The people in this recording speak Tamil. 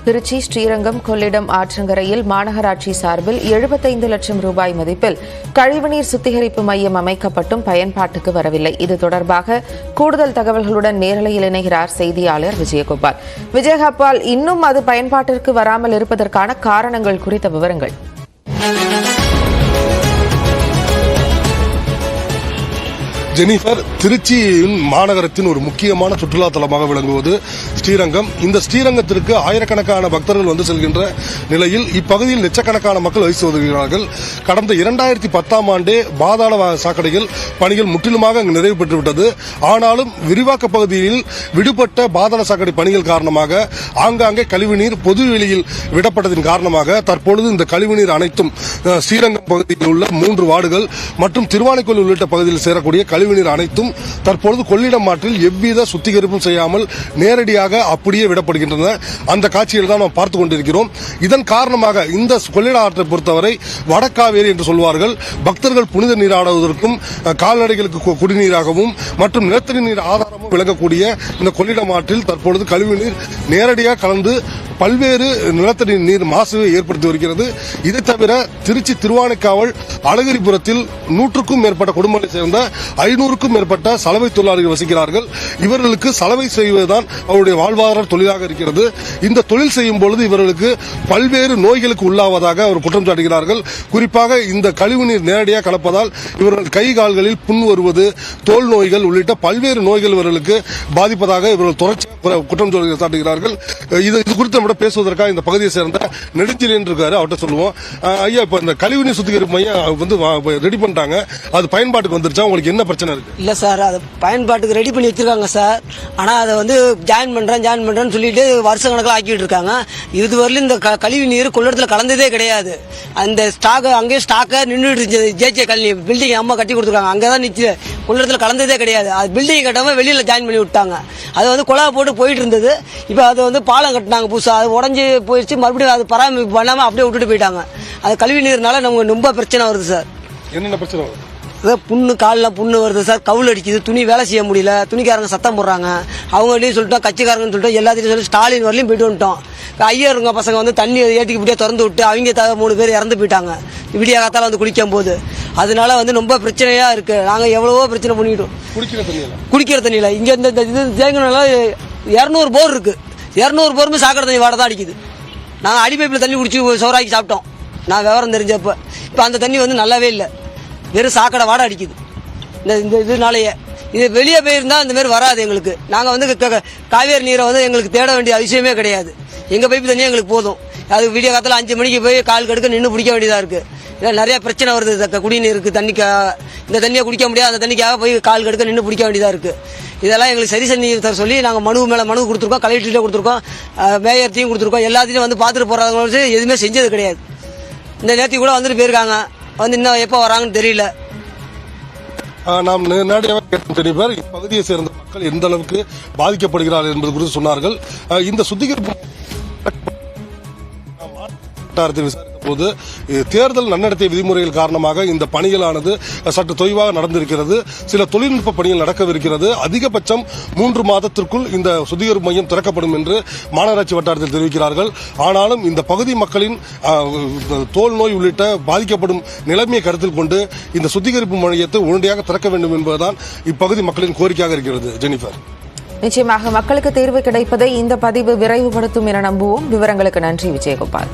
திருச்சி ஸ்ரீரங்கம் கொள்ளிடம் ஆற்றங்கரையில் மாநகராட்சி சார்பில் 75 லட்சம் ரூபாய் மதிப்பில் கழிவுநீர் சுத்திகரிப்பு மையம் அமைக்கப்பட்டும் பயன்பாட்டுக்கு வரவில்லை. இது தொடர்பாக கூடுதல் தகவல்களுடன் நேரலையில் இணைகிறார் செய்தியாளர் விஜயகோபால். விஜயகோபால், இன்னும் அது பயன்பாட்டிற்கு வராமல் இருப்பதற்கான காரணங்கள் குறித்த விவரங்கள். ஜெனிஃபர், திருச்சியின் மாநகரத்தின் ஒரு முக்கியமான சுற்றுலா தலமாக விளங்குவது ஸ்ரீரங்கம். இந்த ஸ்ரீரங்கத்திற்கு ஆயிரக்கணக்கான பக்தர்கள் வந்து செல்கின்ற நிலையில் இப்பகுதியில் லட்சக்கணக்கான மக்கள் வசித்து வருகிறார்கள். கடந்த 2010ஆம் ஆண்டே பாதாள சாக்கடைகள் பணிகள் முற்றிலுமாக அங்கு நிறைவு பெற்றுவிட்டது. ஆனாலும் விரிவாக்க பகுதியில் விடுபட்ட பாதாள சாக்கடை பணிகள் காரணமாக ஆங்காங்கே கழிவுநீர் பொதுவெளியில் விடப்பட்டதன் காரணமாக தற்பொழுது இந்த கழிவுநீர் அனைத்தும் ஸ்ரீரங்கம் பகுதியில் உள்ள 3 வார்டுகள் மற்றும் திருவானைக்கோவில் உள்ளிட்ட பகுதியில் சேரக்கூடிய கழிவுநீர் அனைத்தும் தற்பொழுது கொள்ளிடம் ஆற்றில் எவ்வித சுத்திகரிப்பும் செய்யாமல் நேரடியாக அப்படியே விடப்படுகின்றன. அந்த காட்சியில் தான் நாம் பார்த்துக் கொண்டிருக்கிறோம். இதன் காரணமாக இந்த கொள்ளிட ஆற்றை பொறுத்தவரை வடக்காவேரி என்று சொல்வார்கள். பக்தர்கள் புனித நீராடுவதற்கும் கால்நடைகளுக்கு குடிநீராகவும் மற்றும் நிலத்தடி நீர் ஆதாரமும் விளங்கக்கூடிய இந்த கொள்ளிடம் ஆற்றில் தற்பொழுது கழிவுநீர் நேரடியாக கலந்து பல்வேறு நிலத்தடி நீர் மாசுவை ஏற்படுத்தி வருகிறது. இதை தவிர திருச்சி திருவானைக்காவல் அழகிரிபுரத்தில் 100க்கும் மேற்பட்ட குடும்பங்களை சேர்ந்த 500க்கும் மேற்பட்ட சலவை தொழிலாளர்கள் வசிக்கிறார்கள். இவர்களுக்கு சலவை செய்வதுதான் அவருடைய வாழ்வாதார தொழிலாக இருக்கிறது. இந்த தொழில் செய்யும் பொழுது இவர்களுக்கு பல்வேறு நோய்களுக்கு உள்ளாவதாக அவர் குற்றம் சாட்டுகிறார்கள். குறிப்பாக இந்த கழிவுநீர் நேரடியாக கலப்பதால் இவர்கள் கை கால்களில் புண் வருவது, தோல் நோய்கள் உள்ளிட்ட பல்வேறு நோய்கள் இவர்களுக்கு பாதிப்பதாக இவர்கள் தொடர்ச்சியாக குற்றம் சாட்டுகிறார்கள். இது குறித்து பேசுவதற்காக இந்த பகுதியை சேர்ந்த நெடுஞ்செழியன் இருக்காரு, அவர்கிட்ட சொல்லுவோம். ஐயா, இப்ப இந்த கழிவுநீர் சுத்திகரிப்பு மையம் வந்து ரெடி பண்ணிட்டாங்க, அது பயன்பாட்டுக்கு வந்துருச்சா? உங்களுக்கு என்ன பிரச்சனை இருக்கு? இல்ல சார், அது பயன்பாட்டுக்கு ரெடி பண்ணி வச்சிருக்காங்க சார். ஆனா அதை வந்து ஜாயின் பண்றேன்னு சொல்லிட்டு வருஷ கணக்கில் ஆக்கிட்டு இருக்காங்க. இதுவரையிலும் இந்த கழிவு நீர் கொள்ளிடத்துல கலந்ததே கிடையாது. அந்த ஸ்டாக் அங்கேயே ஸ்டாக்க நின்றுட்டு ஜேஜே கல்வி பில்டிங் அம்மா கட்டி கொடுத்துருக்காங்க, அங்கதான் நிச்சு. கொள்ளிடத்துல கலந்ததே கிடையாது. அது பில்டிங் கட்டாம வெளியில ஜாயின் பண்ணி விட்டாங்க. அது வந்து குழா போட்டு போயிட்டு இருந்தது. இப்ப அது வந்து பாலம் கட்டினாங்க புதுசா, அது உடஞ்சி போயிடுச்சு. மறுபடியும் அது பராமரிப்பு பண்ணாம அப்படியே விட்டுட்டு போயிட்டாங்க. அது கழிவு நீர்னால நமக்கு ரொம்ப பிரச்சனை வருது சார். என்னென்ன பிரச்சனை வருது? புண்ணு, காலில் புண்ணு வருது சார், கவுல் அடிக்குது, துணி வேலை செய்ய முடியல, துணிக்காரங்க சத்தம் போடுறாங்க. அவங்களையும் சொல்லிட்டோம், கட்சிக்காரங்கன்னு சொல்லிட்டோம், எல்லாத்தையும் சொல்லி ஸ்டாலின் வரலையும் போயிட்டு வந்துட்டோம். ஐயருங்க பசங்க வந்து தண்ணி ஏற்றிக்கு இப்படியே திறந்து விட்டு அவங்க 3 பேர் இறந்து போயிட்டாங்க விடிய காத்தால வந்து குளிக்கும் போது. அதனால வந்து ரொம்ப பிரச்சனையா இருக்கு. நாங்கள் எவ்வளவோ பிரச்சனை பண்ணிட்டோம். குடிக்கிற தண்ணியில இங்க இந்த இது தேங்கினால 200 போர் இருக்கு. 200 போருமே சாக்கடை தண்ணி வாட தான் அடிக்குது. நாங்கள் அடிப்பைப்பில் தண்ணி குடிச்சு சோறாக்கி சாப்பிட்டோம். நான் விவரம் தெரிஞ்சப்ப இப்போ அந்த தண்ணி வந்து நல்லாவே இல்லை, வெறும் சாக்கடை வாட அடிக்குது. இந்த இதனாலேயே இது வெளியே போயிருந்தா இந்த மாதிரி வராது எங்களுக்கு. நாங்கள் வந்து காவேரி நீரை வந்து எங்களுக்கு தேட வேண்டிய அவசியமே கிடையாது. எங்கள் பைப்பு தண்ணியே எங்களுக்கு போதும். அது விடிய காலத்தில் 5 மணிக்கு போய் கால் கடுக்க நின்று பிடிக்க வேண்டியதாக இருக்குது. இல்லை நிறைய பிரச்சனை வருது குடிநீருக்கு, தண்ணிக்காக. இந்த தண்ணியை குடிக்க முடியாது, அந்த தண்ணிக்காக போய் கால் கடுக்க நின்று பிடிக்க வேண்டியதாக இருக்குது. இதெல்லாம் எங்களுக்கு சரி செஞ்சு தர சொல்லி நாங்கள் மனு கொடுத்துருக்கோம், கலெக்டர்கிட்ட கொடுத்துருக்கோம், மேயர்த்தையும் கொடுத்துருக்கோம். எல்லாத்தையும் வந்து பார்த்துட்டு போகிறாங்க, எதுவுமே செஞ்சது கிடையாது. இந்த நேரத்தையும் கூட வந்துட்டு போயிருக்காங்க, வந்து இன்னும் எப்போ வராங்கன்னு தெரியல. நாம் நேரடியாக கேட்கும் இப்பகுதியை சேர்ந்த மக்கள் எந்த அளவுக்கு பாதிக்கப்படுகிறார்கள் என்பது குறித்து சொன்னார்கள். இந்த சுத்திகரிப்பு விசாரித்த போது தேர்தல் நன்னடத்தை விதிமுறைகள் காரணமாக இந்த பணிகளானது சற்று தொய்வாக நடந்திருக்கிறது. சில தொழில்நுட்ப பணிகள் நடக்கவிருக்கிறது. அதிகபட்சம் 3 மாதத்திற்குள் இந்த சுத்திகரிப்பு மையம் திறக்கப்படும் என்று மாநகராட்சி வட்டாரத்தில் தெரிவிக்கிறார்கள். ஆனாலும் இந்த பகுதி மக்களின் தோல் நோய் உள்ளிட்ட பாதிக்கப்படும் நிலைமையை கருத்தில் கொண்டு இந்த சுத்திகரிப்பு மையத்தை உடனடியாக திறக்க வேண்டும் என்பதுதான் இப்பகுதி மக்களின் கோரிக்கையாக இருக்கிறது. ஜெனிஃபர், நிச்சயமாக மக்களுக்கு தீர்வு கிடைப்பதை இந்த பதிவு விரைவுபடுத்தும் என நம்புவோம். விவரங்களுக்கு நன்றி விஜயகோபால்.